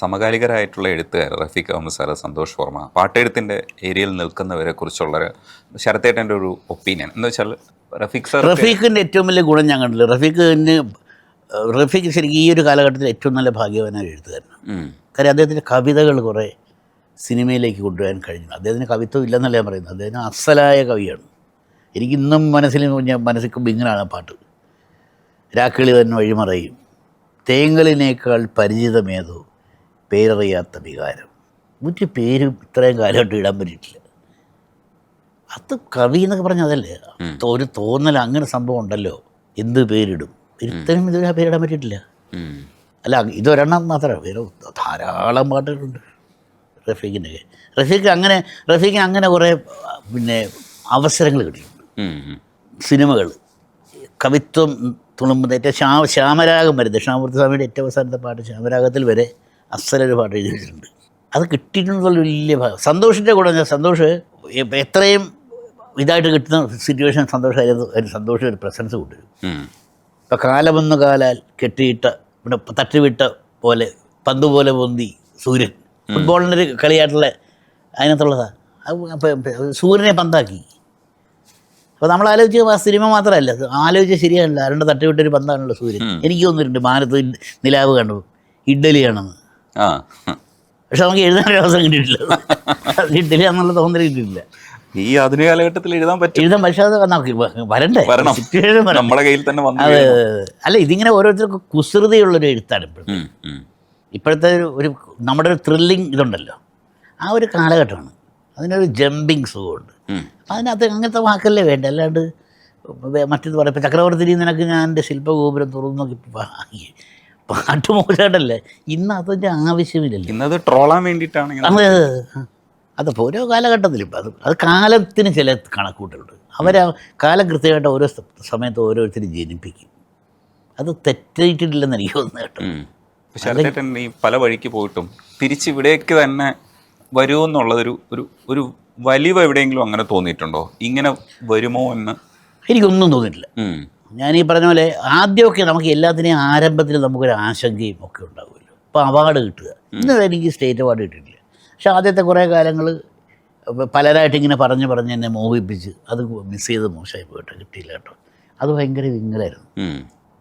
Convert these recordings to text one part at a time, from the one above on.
സമകാലികരായിട്ടുള്ള എഴുത്തുകാർ റഫീഖ് അഹമ്മദ് സാറ്, സന്തോഷ് വർമ്മ, പാട്ടെഴുത്തിൻ്റെ ഏരിയയിൽ നിൽക്കുന്നവരെ കുറിച്ചുള്ള ശരത്തേട്ടൻ്റെ ഒരു ഒപ്പീനിയൻ എന്ന് വെച്ചാൽ റഫീഖിൻ്റെ ഏറ്റവും വലിയ ഗുണം ഞാൻ കണ്ടില്ല. റഫീഖ് ശരിക്കും ഈ ഒരു കാലഘട്ടത്തിൽ ഏറ്റവും നല്ല ഭാഗ്യവാനായ എഴുത്തുകാരനാണ്. കാര്യം അദ്ദേഹത്തിൻ്റെ കവിതകൾ കുറേ സിനിമയിലേക്ക് കൊണ്ടുവരാൻ കഴിഞ്ഞു. അദ്ദേഹത്തിന് കവിത്വം ഇല്ലെന്നല്ല ഞാൻ പറയുന്നത്, അദ്ദേഹം അസലായ കവിയാണ്. എനിക്കിന്നും മനസ്സിൽ ഇങ്ങനെയാണ് പാട്ട്. രാക്കിളി തന്നെ വഴിമറയും, തേങ്ങലിനേക്കാൾ പരിചിതമേതോ പേരറിയാത്ത വികാരം. ഒരു പേരും ഇത്രയും കാലമായിട്ട് ഇടാൻ പറ്റിയിട്ടില്ല. അത് കവി എന്നൊക്കെ പറഞ്ഞാൽ അതല്ലേ, ഒരു തോന്നൽ, അങ്ങനെ സംഭവം ഉണ്ടല്ലോ, എന്ത് പേരിടും. ഇത്തരം ഇതുവരെ ആ പേരിടാൻ പറ്റിയിട്ടില്ല. അല്ല, ഇതൊരെണ്ണം മാത്രമേ, വേറെ ധാരാളം പാട്ടുകളുണ്ട് റഫീഖിൻ്റെ. റഫീഖിന് അങ്ങനെ കുറേ അവസരങ്ങൾ കിട്ടിയിട്ടുണ്ട്. സിനിമകൾ, കവിത്വം തുളുമ്പുന്ന ഏറ്റവും ശ്യാമരാഗം വരെ, ദക്ഷിണാമൂർത്തി സ്വാമിയുടെ ഏറ്റവും അവസാനത്തെ പാട്ട് ശ്യാമരാഗത്തിൽ വരെ അസലൊരു പാട്ട് എഴുതിയിട്ടുണ്ട്. അത് കിട്ടിയിട്ടുള്ള വലിയ ഭാഗം. സന്തോഷിൻ്റെ കൂടെ സന്തോഷ് എത്രയും ഇതായിട്ട് കിട്ടുന്ന സിറ്റുവേഷൻ സന്തോഷം ഒരു പ്രസൻസ് കൊണ്ടുവരും. ഇപ്പം കാലമൊന്നു കാലാൽ കെട്ടിയിട്ട പിന്നെ തട്ടുവിട്ട പോലെ പന്ത് പോലെ പൊന്തി സൂര്യൻ, ഫുട്ബോളിൻ്റെ ഒരു കളിയായിട്ടുള്ള അതിനകത്തുള്ളതാണ്. സൂര്യനെ പന്താക്കി. അപ്പോൾ നമ്മൾ ആലോചിച്ച് ആ സിനിമ മാത്രമല്ല, ആലോചിച്ചാൽ ശരിയല്ല, രണ്ട് തട്ടുവിട്ടൊരു പന്താണല്ലോ സൂര്യൻ. എനിക്ക് തോന്നിയിട്ടുണ്ട് മാനത്ത് നിലാവ് കണ്ടു ഇഡ്ഡലിയാണെന്ന്. പക്ഷെ നമുക്ക് എഴുതാനൊരു അവസരം കിട്ടിയിട്ടില്ല. ഇഡ്ഡലി എന്നുള്ള തോന്നൽ കിട്ടിയിട്ടില്ല. ഈ ആധുനിക കാലഘട്ടത്തിൽ എഴുതാൻ പക്ഷെ അത് വരണ്ടേ, സിറ്റുവേഷൻ നമ്മുടെ കയ്യിൽ തന്നെ. അല്ല, ഇതിങ്ങനെ ഓരോരുത്തർക്കും കുസൃതിയുള്ളൊരു എഴുത്താണ് ഇപ്പോഴത്തെ ഒരു നമ്മുടെ ഒരു ത്രില്ലിങ് ഇതുണ്ടല്ലോ, ആ ഒരു കാലഘട്ടമാണ്. അതിനൊരു ജമ്പിങ് സുഖമുണ്ട്. അതിനകത്ത് അങ്ങനത്തെ വാക്കല്ലേ വേണ്ട, അല്ലാണ്ട് മറ്റേത് പറയാം. ഇപ്പം ചക്രവർത്തി നിനക്ക് ഞാൻ എൻ്റെ ശില്പഗോപുരം തുറന്നു നോക്കി പാട്ട് മോശമായിട്ടല്ലേ. ഇന്ന് അതിൻ്റെ ആവശ്യമില്ലല്ലോ, ഇന്നത് ട്രോളാൻ വേണ്ടിയിട്ടാണ്. അതപ്പോൾ ഓരോ കാലഘട്ടത്തിലും ഇപ്പം അത് കാലത്തിന് ചില കണക്കൂട്ടലുണ്ട്. കാലം കൃത്യമായിട്ട് ഓരോ സമയത്ത് ഓരോരുത്തരും ജനിപ്പിക്കും. അത് തെറ്റായിട്ടില്ലെന്ന് എനിക്ക് തോന്നുന്നു കേട്ടോ. ശരത്തേട്ടൻ ഈ പല വഴിക്ക് പോയിട്ടും തിരിച്ചിവിടേക്ക് തന്നെ വരുമെന്നുള്ളതൊരു ഒരു വലിവ് എവിടെയെങ്കിലും അങ്ങനെ തോന്നിയിട്ടുണ്ടോ? ഇങ്ങനെ വരുമോ എന്ന് എനിക്കൊന്നും തോന്നിയിട്ടില്ല. ഞാനീ പറഞ്ഞ പോലെ ആദ്യമൊക്കെ നമുക്ക് എല്ലാത്തിനെയും ആരംഭത്തിൽ നമുക്കൊരു ആശങ്കയും ഒക്കെ ഉണ്ടാകുമല്ലോ. ഇപ്പോൾ അവാർഡ് കിട്ടുക, ഇന്ന് എനിക്ക് സ്റ്റേറ്റ് അവാർഡ് കിട്ടിയിട്ടില്ല. പക്ഷെ ആദ്യത്തെ കുറേ കാലങ്ങൾ പലരായിട്ട് ഇങ്ങനെ പറഞ്ഞ് എന്നെ മോഹിപ്പിച്ച് അത് മിസ് ചെയ്ത് മോശമായി പോയിട്ട് കിട്ടിയില്ല കേട്ടോ. അത് ഭയങ്കര വിങ്ങലായിരുന്നു.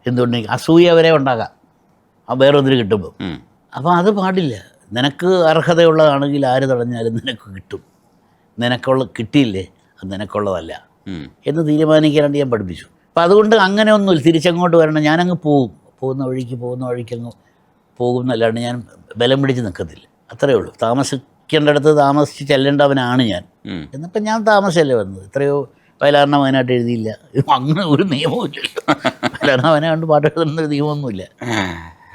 എന്തുകൊണ്ടെങ്കിൽ അസൂയ വരെ ഉണ്ടാകാം വേറൊന്നിന് കിട്ടുമ്പോൾ. അപ്പോൾ അത് പാടില്ല. നിനക്ക് അർഹതയുള്ളതാണെങ്കിൽ ആര് തടഞ്ഞാലും നിനക്ക് കിട്ടും. കിട്ടിയില്ലേ അത് നിനക്കുള്ളതല്ല എന്ന് തീരുമാനിക്കാനായിട്ട് ഞാൻ പഠിപ്പിച്ചു. അപ്പം അതുകൊണ്ട് അങ്ങനെ ഒന്നുമില്ല, തിരിച്ചങ്ങോട്ട് വരണം. ഞാനങ്ങ് പോകുന്ന വഴിക്ക് അങ്ങ് പോകുന്നല്ലാണ്ട് ഞാൻ ബലം പിടിച്ച് നിൽക്കത്തില്ല. അത്രയേ ഉള്ളൂ. താമസിക്കേണ്ടടുത്ത് താമസിച്ച് ചെല്ലേണ്ടവനാണ് ഞാൻ. എന്നിപ്പം ഞാൻ താമസിച്ചല്ലേ വന്നത്. എത്രയോ വയലാറിനെ വയനാട്ട് എഴുതിയില്ല. അങ്ങനെ ഒരു നിയമവും ഇല്ലല്ലോ. വയലാറിനെ വയനാണ്ട് പാട്ട് എഴുതുന്നൊരു നിയമമൊന്നുമില്ല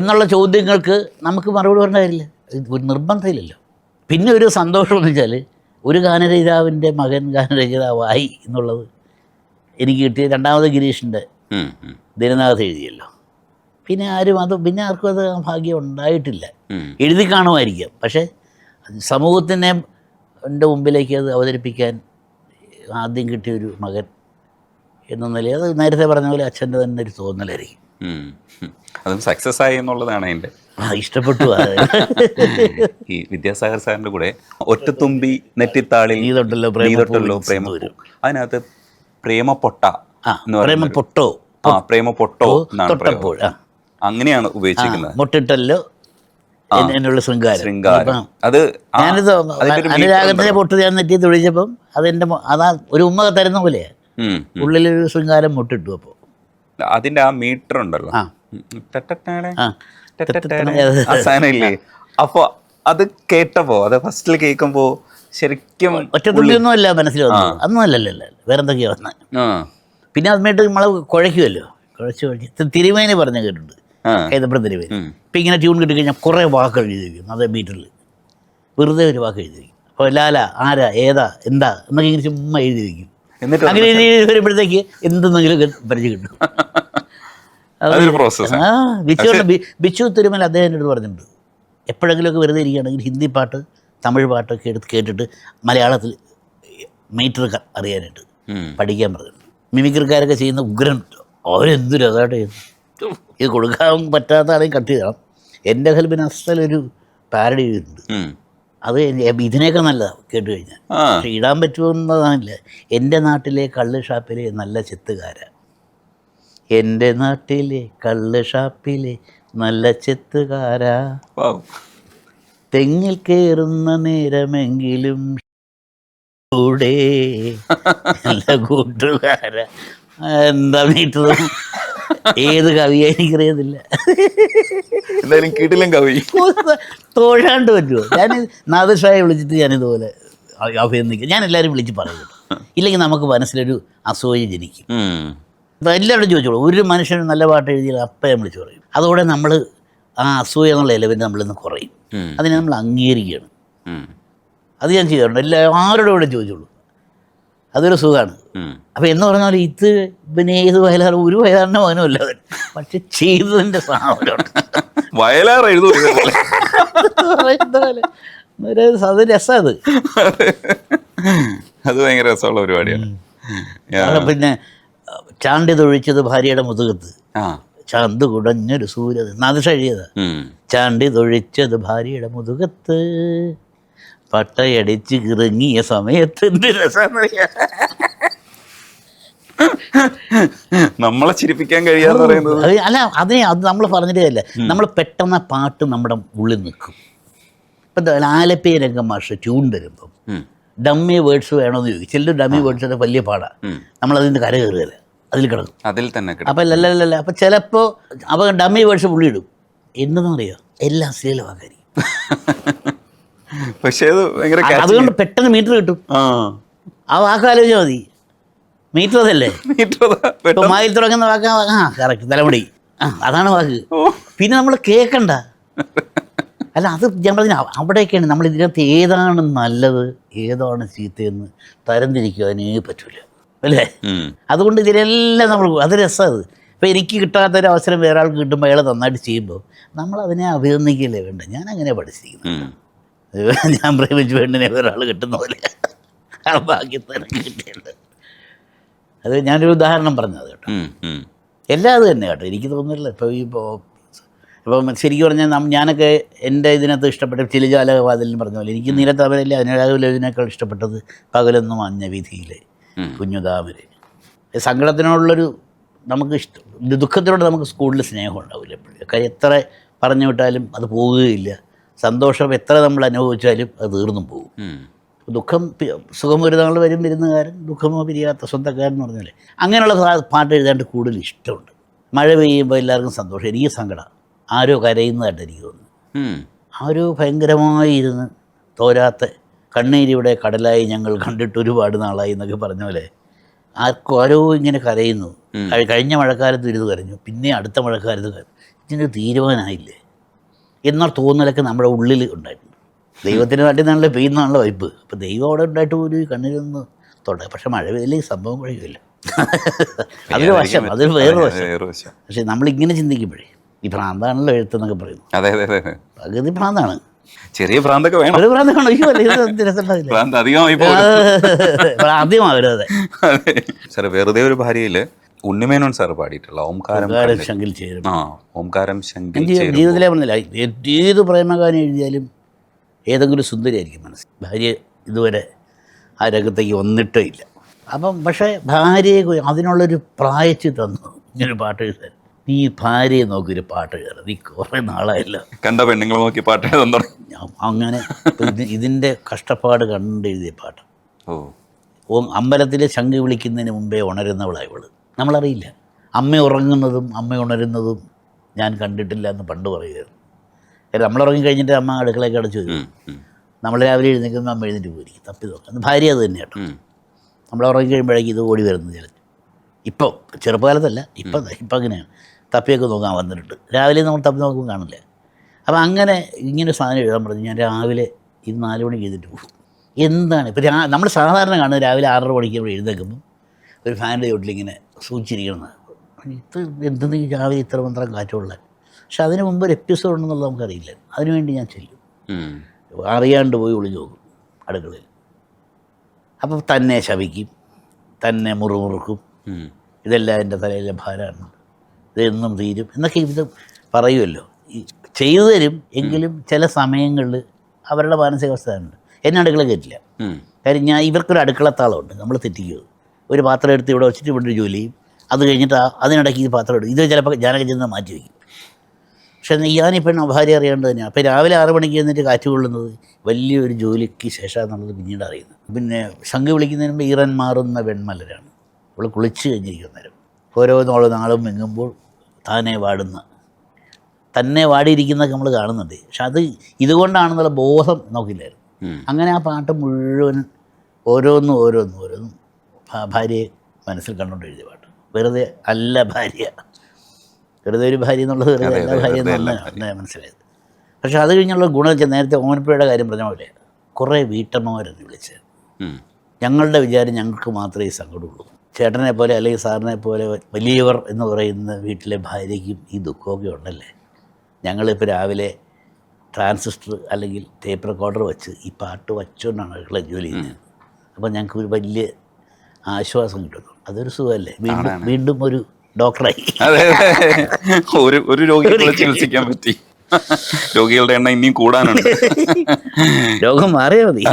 എന്നുള്ള ചോദ്യങ്ങൾക്ക് നമുക്ക് മറുപടി പറഞ്ഞ കാര്യമില്ല. ഒരു നിർബന്ധമില്ലല്ലോ. പിന്നെ ഒരു സന്തോഷം എന്ന് വെച്ചാൽ ഒരു ഗാനരചയിതാവിൻ്റെ മകൻ ഗാനരചയിതാവായി എന്നുള്ളത് എനിക്ക് കിട്ടിയ. രണ്ടാമത് ഗിരീഷിൻ്റെ ദിനനാഥ എഴുതിയല്ലോ. പിന്നെ ആർക്കും അത് ഭാഗ്യം ഉണ്ടായിട്ടില്ല. എഴുതി കാണുമായിരിക്കാം, പക്ഷേ സമൂഹത്തിനെ എൻ്റെ മുമ്പിലേക്ക് അത് അവതരിപ്പിക്കാൻ ആദ്യം കിട്ടിയൊരു മകൻ എന്ന നിലയിൽ അത് നേരത്തെ പറഞ്ഞ പോലെ അച്ഛൻ്റെ തന്നെ ഒരു തോന്നലായിരിക്കും. അതും സക്സസ് ആയി എന്നുള്ളതാണ് അതിൻ്റെ. ഇഷ്ടപ്പെട്ടു. ഈ വിദ്യാസാഗർ സാറിൻ്റെ കൂടെ ഒറ്റത്തുമ്പി നെറ്റിത്താളിൽ നീതൊട്ടല്ലോ പ്രേമ, അതിനകത്ത് പ്രേമപ്പൊട്ട പ്രേമപ്പൊട്ടോ അങ്ങനെയാണ് ഉപയോഗിച്ചിരിക്കുന്നത്. മുട്ടിട്ടല്ലോ എന്നുള്ള ശൃംഗാരം. അത് ഞാനിത് അനുരാഗത്തിനെ പൊട്ട് ഞാൻ നെറ്റി തൊഴിച്ചപ്പം അതാ ഒരു ഉമ്മ തരുന്ന പോലെ ഉള്ളിലൊരു ശൃംഗാരം മുട്ടിട്ടു. അപ്പോൾ അതിന്റെ ആ മീറ്റർ ഉണ്ടല്ലോ, സാധനമില്ലേ, അപ്പൊ അത് കേട്ടപ്പോ, അത് ഫസ്റ്റിൽ കേൾക്കുമ്പോ ശരിക്കും ഒറ്റത്തുള്ളിയൊന്നും അല്ല മനസ്സിൽ വന്നത്. അന്നും അല്ലല്ലോ, വേറെന്തൊക്കെയാ വന്നത്. പിന്നെ അതുമായിട്ട് നമ്മൾ കുഴയ്ക്കുമല്ലോ, കുഴച്ച് തിരുമേനി പറഞ്ഞ കേട്ടിട്ടുണ്ട്, കൈതപ്പുറം തിരുമേനി. ഇപ്പം ഇങ്ങനെ ട്യൂൺ കിട്ടിക്കഴിഞ്ഞാൽ കുറേ വാക്കുകൾ എഴുതി വയ്ക്കും. അതേ മീറ്ററിൽ വെറുതെ ഒരു വാക്ക് എഴുതി വയ്ക്കും. അപ്പോൾ ലാല, ആരാ, ഏതാ, എന്താ എന്നൊക്കെ ഇങ്ങനെ ചുമ്മാ എഴുതി വയ്ക്കും. അങ്ങനെ എഴുതി വരുമ്പോഴത്തേക്ക് എന്തെന്നെങ്കിലും പരിചയം കിട്ടും. ബിച്ചു തിരുമല അദ്ദേഹം എന്നോട് പറഞ്ഞിട്ടുണ്ട്, എപ്പോഴെങ്കിലുമൊക്കെ വെറുതെ ഇരിക്കുകയാണെങ്കിൽ ഹിന്ദി പാട്ട്, തമിഴ് പാട്ടൊക്കെ എടുത്ത് കേട്ടിട്ട് മലയാളത്തിൽ മീറ്റർ അറിയാനായിട്ട് പഠിക്കാൻ പറഞ്ഞിട്ടുണ്ട്. മിമിക്രിക്കാരൊക്കെ ചെയ്യുന്ന ഉഗ്രൻ, അവരെന്തു രസമായിട്ട് ചെയ്യുന്നു. ഇത് കൊടുക്കാൻ പറ്റാത്ത ആളെയും കട്ട് ചെയ്യണം. എൻ്റെ ഹെൽപ്പിന് അസലൊരു പാരഡി ചെയ്തിട്ടുണ്ട്. ഉം. അത് ഇതിനേക്കാൾ നല്ലതാണ് കേട്ട് കഴിഞ്ഞാൽ. ആ. പക്ഷെ ഇടാൻ പറ്റുമെന്നതാണില്ല. എൻ്റെ നാട്ടിലെ കള്ള് ഷാപ്പിലെ നല്ല ചെത്തുകാര, എൻ്റെ നാട്ടിലെ കള്ള് ഷാപ്പിലെ നല്ല ചെത്തുകാര, വൗ. തെങ്ങിൽ കയറുന്ന നേരമെങ്കിലും കൂടെ നല്ല കൂട്ടുകാര. എന്താ മീറ്ററും ഏത് കവിയെ എനിക്കറിയത്തില്ല. എന്തായാലും കിടിലൻ കവി. തോഴാണ്ട് പറ്റുമോ? ഞാൻ നാദർഷായെ വിളിച്ചിട്ട് ഞാനിതുപോലെ അഭിനന്ദിക്കും. ഞാൻ എല്ലാവരും വിളിച്ച് പറയും. ഇല്ലെങ്കിൽ നമുക്ക് മനസ്സിലൊരു അസൂയ ജനിക്കും. ഉം. അപ്പോൾ എല്ലാവരും ചോദിച്ചോളൂ, ഒരു മനുഷ്യന് നല്ല പാട്ട് എഴുതിയാൽ അപ്പം ഞാൻ വിളിച്ച് പറയും. അതോടെ നമ്മൾ ആ അസൂയ എന്നുള്ള എലവൻ്റ് നമ്മളിന്ന് കുറയും. ഉം. അതിനെ നമ്മൾ അംഗീകരിക്കുകയാണ്. ഉം. അത് ഞാൻ ചെയ്യാറുണ്ട്. ആരോടും ഇവിടെ ചോദിച്ചോളൂ, അതൊരു സുഖമാണ്. ഉം. അപ്പം എന്ന് പറഞ്ഞാൽ ഇത് പിന്നെ ഏത് വയലാറും ഒരു വയലാറിൻ്റെ മകനുമല്ല അവൻ, പക്ഷെ ചെയ്തതിൻ്റെ സാധനമുണ്ട്. വയലാർ എഴുതും. അത് രസമാണ്. അത് ഭയങ്കര രസമുള്ള പരിപാടിയാണ്. പിന്നെ ചാണ്ടി തൊഴിച്ചത് ഭാര്യയുടെ മുതുകത്ത്, ആ. ചാന്ത് കുടഞ്ഞൊരു സൂര്യ, നാദിഷ എഴുതിയതാ. ഉം. ചാണ്ടി തൊഴിച്ചത് ഭാര്യയുടെ മുതുകത്ത്, പട്ടയടിച്ച് ഇറങ്ങിയ സമയത്ത് എന്ത് രസമെന്നറിയാ. നമ്മളെ ചിരിപ്പിക്കാൻ കഴിയാന്ന് പറയുന്നത്. അല്ല, അത് നമ്മൾ പറഞ്ഞിട്ടേ അല്ല, നമ്മൾ പെട്ടെന്ന് ആ പാട്ട് നമ്മുടെ ഉള്ളിൽ നിൽക്കും. ഇപ്പം ആലപ്പി രംഗം മാഷ് ട്യൂൺ തരുമ്പം ഡമ്മി വേർഡ്സ് വേണമെന്ന് ചോദിക്കും. ചിലർ ഡമ്മി വേർഡ്സ് വലിയ പാടാണ്, നമ്മളതിൻ്റെ കര കയറുകയല്ല, അതിൽ കിടക്കും. അതിൽ തന്നെ അപ്പം അല്ലല്ല. അപ്പം ചിലപ്പോൾ അപ്പോൾ ഡമ്മി വേർഡ്സ് പുള്ളി ഇടും. എന്തെന്നറിയോ, എല്ലാം അശ്ലീലമാക്കാരി. പക്ഷേ അത് ഭയങ്കര അതുകൊണ്ട് പെട്ടെന്ന് മീറ്റർ കിട്ടും. ആ വാക്ക് ആലോചിച്ചാൽ മതി, മീറ്റർ അതല്ലേ. ഇപ്പം മായിൽ തുടങ്ങുന്ന വാക്ക് കറക്റ്റ്, തലമുടി, അതാണ് വാക്ക്. പിന്നെ നമ്മൾ കേൾക്കണ്ട. അല്ല, അത് ഞാൻ പറഞ്ഞ അവിടെയൊക്കെയാണ് നമ്മൾ ഇതിനകത്ത് ഏതാണ് നല്ലത് ഏതാണ് ചീത്തയെന്ന് തരംതിരിക്കുവാനേ പറ്റൂല, അല്ലേ? അതുകൊണ്ട് ഇതിനെല്ലാം നമ്മൾ അത് രസമാണ്. ഇപ്പം എനിക്ക് കിട്ടാത്തൊരു അവസരം വേറെ ആൾക്ക് കിട്ടുമ്പോൾ അയാൾ നന്നായിട്ട് ചെയ്യുമ്പോൾ നമ്മൾ അതിനെ അഭിനന്ദിക്കല്ലേ വേണ്ട. ഞാൻ അങ്ങനെ പഠിച്ചിരിക്കുന്നു. ഞാൻ പ്രേമിച്ച് വേണ്ടിനെ വേറെ ആൾ കിട്ടുന്ന പോലെ ആ ബാക്കി തന്നെ കിട്ടിയുണ്ട്. അത് ഞാനൊരു ഉദാഹരണം പറഞ്ഞത് കേട്ടോ. എല്ലാം അത് തന്നെ കേട്ടോ. എനിക്ക് തോന്നുന്നില്ല ഇപ്പം ശരിക്കും പറഞ്ഞാൽ ഞാനൊക്കെ എൻ്റെ ഇതിനകത്ത് ഇഷ്ടപ്പെട്ട ചിലജാലവാതിലിന് പറഞ്ഞ പോലെ എനിക്ക് നീലത്താമരയിലെ അതിനേക്കാൾ ഇഷ്ടപ്പെട്ടത് പകലൊന്നും മഞ്ഞ വീഥിയിലെ കുഞ്ഞുതാമര. സങ്കടത്തിനോടുള്ളൊരു നമുക്ക് ദുഃഖത്തിനോട് നമുക്ക് സ്കൂളിൽ സ്നേഹം ഉണ്ടാവില്ല എപ്പോഴും. കാര്യം എത്ര പറഞ്ഞു വിട്ടാലും അത് പോവുകയില്ല. സന്തോഷം എത്ര നമ്മൾ അനുഭവിച്ചാലും അത് തീർന്നും പോകും. ദുഃഖം സുഖം ഒരു നാൾ വരും വിരുന്നുകാരൻ, ദുഃഖമോ പിരിയാത്ത സ്വന്തക്കാരൻ എന്ന് പറഞ്ഞാൽ അങ്ങനെയുള്ള പാട്ട് എഴുതാണ്ട് കൂടുതൽ ഇഷ്ടമുണ്ട്. മഴ പെയ്യുമ്പോൾ എല്ലാവർക്കും സന്തോഷം, എനിക്ക് സങ്കടം. ആരോ കരയുന്നതായിട്ട് എനിക്ക് തോന്നുന്നു. ആരോ ഭയങ്കരമായി ഇരുന്ന് തോരാത്ത കണ്ണീരിവിടെ കടലായി ഞങ്ങൾ കണ്ടിട്ട് ഒരുപാട് നാളായി എന്നൊക്കെ പറഞ്ഞ പോലെ ആരോ ഇങ്ങനെ കരയുന്നു. കഴിഞ്ഞ മഴക്കാലത്ത് ഇരുന്ന് കരഞ്ഞു, പിന്നെ അടുത്ത മഴക്കാലത്ത് ഇതിന് തീരുമാനമായില്ലേ എന്നൊരു തോന്നലൊക്കെ നമ്മുടെ ഉള്ളിൽ ഉണ്ടായിട്ടുണ്ട്. ദൈവത്തിന് നാട്ടിൽ നിന്നാണല്ലോ പെയ്യുന്നതാണല്ലോ വൈപ്പ്. അപ്പോൾ ദൈവം അവിടെ ഉണ്ടായിട്ട് പോലും കണ്ണിലൊന്ന് തൊട. പക്ഷെ മഴ പെയ്യില്ലെങ്കിൽ സംഭവം കഴിയുമല്ലോ. അതൊരു വശം, അതൊരു വേറൊരു വശം. പക്ഷെ നമ്മളിങ്ങനെ ചിന്തിക്കുമ്പോഴേ ഈ ഭ്രാന്താണല്ലോ എഴുത്തെന്നൊക്കെ പറയുന്നു. പകുതി ഭ്രാന്താണ്, ചെറിയ ഭ്രാന്തൊക്കെ വേണം. ഒരു ഭ്രാന്താണ് ആദ്യമാവരുത്. സാർ വെറുതെ ഒരു ഭാര്യയില് ഉണ്ണിമേനോൻ സാർ പാടിയിട്ടുള്ള ഓംകാരം ശങ്കിൽ ചേരും. ഓംകാരം ശങ്കിൽ ജീവിതത്തിലെ പറഞ്ഞില്ല, ഏത് പ്രേമഗാനം എഴുതിയാലും ഏതെങ്കിലും സുന്ദരിയായിരിക്കും മനസ്സിൽ. ഭാര്യ ഇതുവരെ ആ രംഗത്തേക്ക് വന്നിട്ടേ ഇല്ല. അപ്പം പക്ഷേ ഭാര്യയെ അതിനുള്ളൊരു പ്രായച്ചിത്തം തന്നു ഇങ്ങനൊരു പാട്ട് എഴുതാൻ. നീ ഭാര്യയെ നോക്കിയൊരു പാട്ട് എഴുതണം, നീ കുറേ നാളായല്ലോ കണ്ട പെണ്ണുങ്ങൾ നോക്കി പാട്ട് എഴുതാൻ. അങ്ങനെ ഇതിൻ്റെ കഷ്ടപ്പാട് കണ്ടെഴുതിയ പാട്ട്. അമ്പലത്തിലെ ശംഖ് വിളിക്കുന്നതിന് മുമ്പേ ഉണരുന്നവളാണ് ഇവള്. നമ്മളറിയില്ല. അമ്മ ഉറങ്ങുന്നതും അമ്മ ഉണരുന്നതും ഞാൻ കണ്ടിട്ടില്ല എന്ന് പണ്ട് പറയുമായിരുന്നു. നമ്മൾ ഉറങ്ങി കഴിഞ്ഞിട്ട് അമ്മ അടുക്കളയൊക്കെ അടച്ചു വരും. നമ്മൾ രാവിലെ എഴുന്നേൽക്കുമ്പോൾ അമ്മ എഴുന്നേറ്റ് പോയിരിക്കും, തപ്പി നോക്കാം. ഭാര്യ അത് തന്നെ കേട്ടോ. നമ്മൾ ഉറങ്ങി കഴിയുമ്പോഴേക്കും ഇത് ഓടി വരുന്നത് ചില. ഇപ്പോൾ ചെറുപ്പകാലത്തല്ല, ഇപ്പം അങ്ങനെയാണ്. തപ്പിയൊക്കെ നോക്കാൻ വന്നിട്ടുണ്ട്. രാവിലെ നമ്മൾ തപ്പി നോക്കുമ്പോൾ കാണില്ല. അപ്പം അങ്ങനെ ഇങ്ങനെ സാധനം എഴുതാൻ പറഞ്ഞു. ഞാൻ രാവിലെ ഇത് 4 മണിക്ക് എഴുതിട്ട് പോകും. എന്താണ് ഇപ്പം നമ്മൾ സാധാരണ കാണുന്നത് രാവിലെ 6:30 മണിക്ക് ഇവിടെ എഴുന്നേൽക്കുമ്പോൾ ഒരു ഫാനിൻ്റെ ചോട്ടിലിങ്ങനെ സൂചിച്ചിരിക്കണം. ഇത് എന്തെന്ന് രാവിലെ ഇത്ര മാത്രം കാറ്റുള്ള. പക്ഷെ അതിന് മുമ്പ് ഒരു എപ്പിസോഡ് ഉണ്ടെന്നുള്ളത് നമുക്കറിയില്ല. അതിനുവേണ്ടി ഞാൻ ചെല്ലും, അറിയാണ്ട് പോയി ഒളിഞ്ഞു നോക്കും അടുക്കളയിൽ. അപ്പം തന്നെ ശപിക്കും, തന്നെ മുറുമുറുക്കും. ഇതെല്ലാം എൻ്റെ തലയിലെ ഭാരമാണ്, ഇതെന്നും തീരും എന്നൊക്കെ ഇത് പറയുമല്ലോ. ഈ ചെയ്തു തരും. എങ്കിലും ചില സമയങ്ങളിൽ അവരുടെ മാനസികാവസ്ഥ ഉണ്ട്. എന്നെ അടുക്കള കയറ്റില്ല. കാര്യം ഇവർക്കൊരു അടുക്കളത്താളമുണ്ട്. നമ്മൾ തെറ്റിക്കുക. ഒരു പാത്രം എടുത്ത് ഇവിടെ വെച്ചിട്ട് ഇവിടെ ഒരു ജോലി ചെയ്യും. അത് കഴിഞ്ഞിട്ട് അതിനിടയ്ക്ക് ഈ പാത്രം എടുക്കും. ഇത് ചിലപ്പോൾ ഞാനൊക്കെ ചെന്ന് മാറ്റി വയ്ക്കും. പക്ഷേ ഞാനിപ്പോൾ ഭാര്യ അറിയാണ്ട് തന്നെയാണ്. അപ്പോൾ രാവിലെ 6 മണിക്ക് എന്നിട്ട് കാറ്റ് കൊള്ളുന്നത് വലിയൊരു ജോലിക്ക് ശേഷമാണെന്നുള്ളത് പിന്നീട് അറിയുന്നത്. പിന്നെ ശംഖ് വിളിക്കുന്നതിന് മുമ്പ് ഈറൻ മാറുന്ന വെൺമലരാണ്. അവൾ കുളിച്ച് കഴിഞ്ഞിരിക്കുന്ന നേരം ഓരോ നാളും എങ്ങുമ്പോൾ തന്നെ വാടിയിരിക്കുന്നതൊക്കെ നമ്മൾ കാണുന്നുണ്ട്. പക്ഷെ അത് ഇതുകൊണ്ടാണെന്നുള്ള ബോധം നോക്കില്ലായിരുന്നു. അങ്ങനെ ആ പാട്ട് മുഴുവൻ ഓരോന്നും ഭാര്യയെ മനസ്സിൽ കണ്ടുകൊണ്ട് എഴുതിയ പാട്ട്. വെറുതെ അല്ല ഭാര്യ, വെറുതെ ഒരു ഭാര്യ എന്നുള്ളത് വെറുതെ അല്ല ഭാര്യ എന്നാണ് മനസ്സിലായത്. പക്ഷെ അത് കഴിഞ്ഞുള്ള ഗുണം വെച്ചാൽ നേരത്തെ ഓമനപ്പുഴയുടെ കാര്യം പറഞ്ഞ പോലെ കുറേ വീട്ടമ്മമാരെന്ന് വിളിച്ച് ഞങ്ങളുടെ വിചാരം ഞങ്ങൾക്ക് മാത്രമേ ഈ സങ്കടമുള്ളൂ. ചേട്ടനെ പോലെ അല്ലെങ്കിൽ സാറിനെ പോലെ വലിയവർ എന്ന് പറയുന്ന വീട്ടിലെ ഭാര്യയ്ക്കും ഈ ദുഃഖമൊക്കെ ഉണ്ടല്ലേ. ഞങ്ങളിപ്പോൾ രാവിലെ ട്രാൻസിസ്റ്റർ അല്ലെങ്കിൽ ടേപ്പ് റെക്കോർഡർ വെച്ച് ഈ പാട്ട് വച്ചുകൊണ്ടാണ് അടുക്കള ജോലി ചെയ്യുന്നത്. അപ്പോൾ ഞങ്ങൾക്ക് ഒരു വലിയ ആശ്വാസം കിട്ടുന്നു. അതൊരു സുഖമല്ലേ. വീണ്ടും ഒരു ഡോക്ടറായി. ഒരു രോഗികളെ ചികിത്സിക്കാൻ പറ്റി. രോഗികളുടെ എണ്ണം ഇനിയും കൂടാനുണ്ട്. രോഗം മാറിയാൽ മതി.